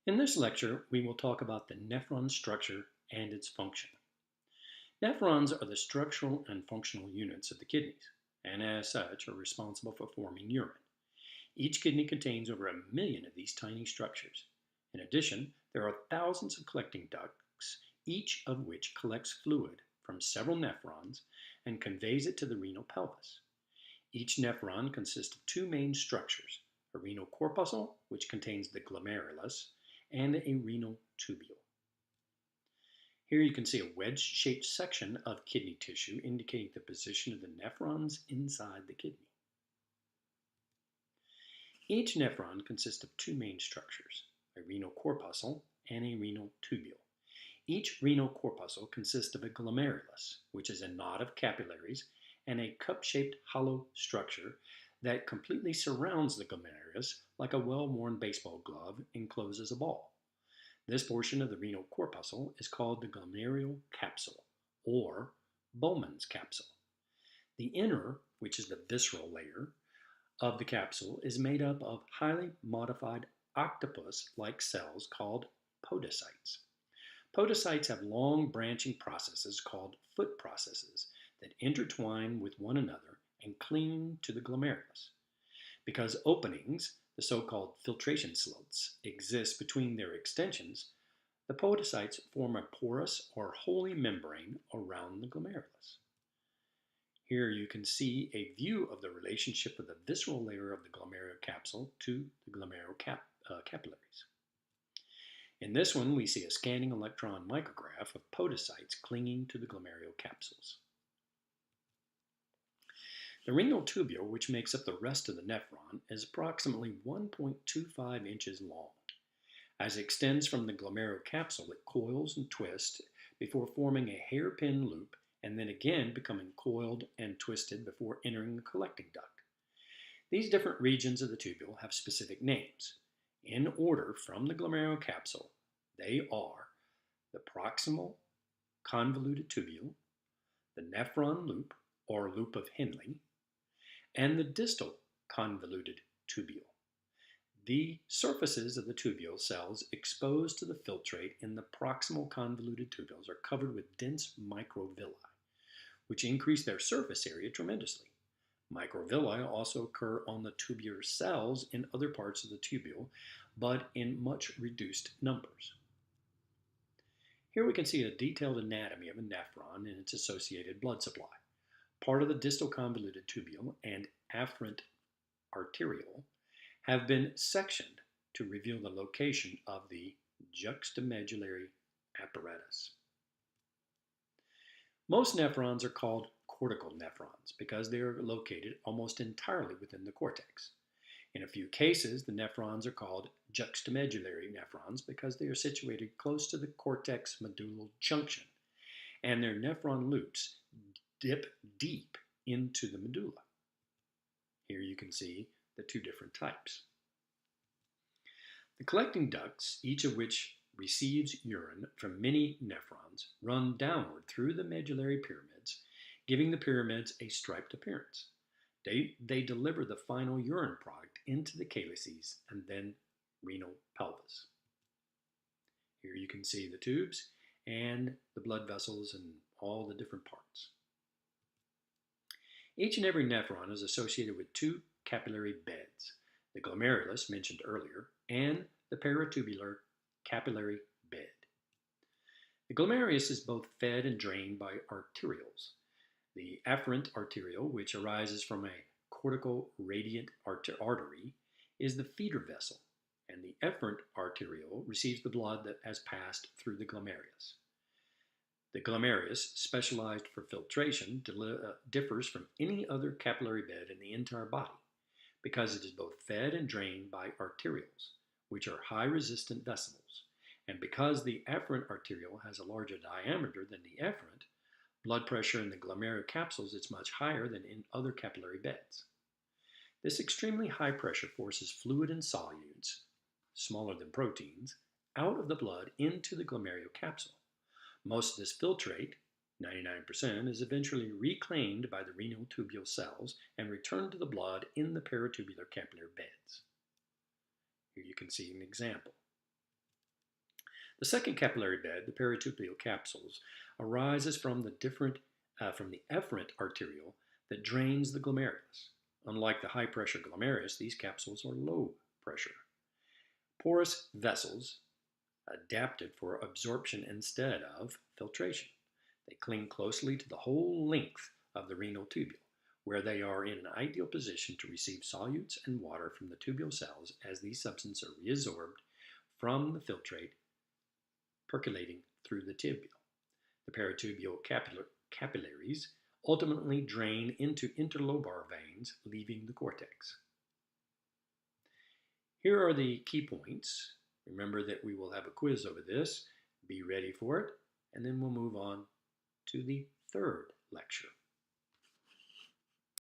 In this lecture, we will talk about the nephron structure and its function. Nephrons are the structural and functional units of the kidneys, and as such are responsible for forming urine. Each kidney contains over 1 million of these tiny structures. In addition, there are thousands of collecting ducts, each of which collects fluid from several nephrons and conveys it to the renal pelvis. Each nephron consists of two main structures, a renal corpuscle, which contains the glomerulus, and a renal tubule. Here you can see a wedge-shaped section of kidney tissue indicating the position of the nephrons inside the kidney. Each nephron consists of two main structures, a renal corpuscle and a renal tubule. Each renal corpuscle consists of a glomerulus, which is a knot of capillaries, and a cup-shaped hollow structure that completely surrounds the glomerulus like a well-worn baseball glove encloses a ball. This portion of the renal corpuscle is called the glomerular capsule, or Bowman's capsule. The inner, which is the visceral layer of the capsule, is made up of highly modified octopus-like cells called podocytes. Podocytes have long branching processes called foot processes that intertwine with one another and cling to the glomerulus. Because openings, the so-called filtration slits, exist between their extensions, the podocytes form a porous or holy membrane around the glomerulus. Here you can see a view of the relationship of the visceral layer of the glomerular capsule to the glomerular capillaries. In this one, we see a scanning electron micrograph of podocytes clinging to the glomerular capsules. The renal tubule, which makes up the rest of the nephron, is approximately 1.25 inches long. As it extends from the glomerular capsule, it coils and twists before forming a hairpin loop and then again becoming coiled and twisted before entering the collecting duct. These different regions of the tubule have specific names. In order from the glomerular capsule, they are the proximal convoluted tubule, the nephron loop, or loop of Henle, and the distal convoluted tubule. The surfaces of the tubule cells exposed to the filtrate in the proximal convoluted tubules are covered with dense microvilli, which increase their surface area tremendously. Microvilli also occur on the tubular cells in other parts of the tubule, but in much reduced numbers. Here we can see a detailed anatomy of a nephron and its associated blood supply. Part of the distal convoluted tubule and afferent arteriole have been sectioned to reveal the location of the juxtamedullary apparatus. Most nephrons are called cortical nephrons because they are located almost entirely within the cortex. In a few cases, the nephrons are called juxtamedullary nephrons because they are situated close to the cortex medullal junction, and their nephron loops dip deep into the medulla. Here you can see the two different types. The collecting ducts, each of which receives urine from many nephrons, run downward through the medullary pyramids, giving the pyramids a striped appearance. They deliver the final urine product into the calyces and then renal pelvis. Here you can see the tubes and the blood vessels and all the different parts. Each and every nephron is associated with two capillary beds, the glomerulus mentioned earlier, and the peritubular capillary bed. The glomerulus is both fed and drained by arterioles. The afferent arteriole, which arises from a cortical radiant artery, is the feeder vessel, and the efferent arteriole receives the blood that has passed through the glomerulus. The glomerulus, specialized for filtration, differs from any other capillary bed in the entire body because it is both fed and drained by arterioles, which are high-resistant vessels, and because the afferent arteriole has a larger diameter than the efferent, blood pressure in the glomerular capsules is much higher than in other capillary beds. This extremely high pressure forces fluid and solutes, smaller than proteins, out of the blood into the glomerular capsule. Most of this filtrate, 99%, is eventually reclaimed by the renal tubule cells and returned to the blood in the peritubular capillary beds. Here you can see an example. The second capillary bed, the peritubual capsules, arises from the efferent arteriole that drains the glomerulus. Unlike the high-pressure glomerulus, these capsules are low pressure. Porous vessels, adapted for absorption instead of filtration. They cling closely to the whole length of the renal tubule, where they are in an ideal position to receive solutes and water from the tubule cells as these substances are reabsorbed from the filtrate percolating through the tubule. The peritubual capillaries ultimately drain into interlobar veins, leaving the cortex. Here are the key points. Remember that we will have a quiz over this. Be ready for it, and then we'll move on to the third lecture.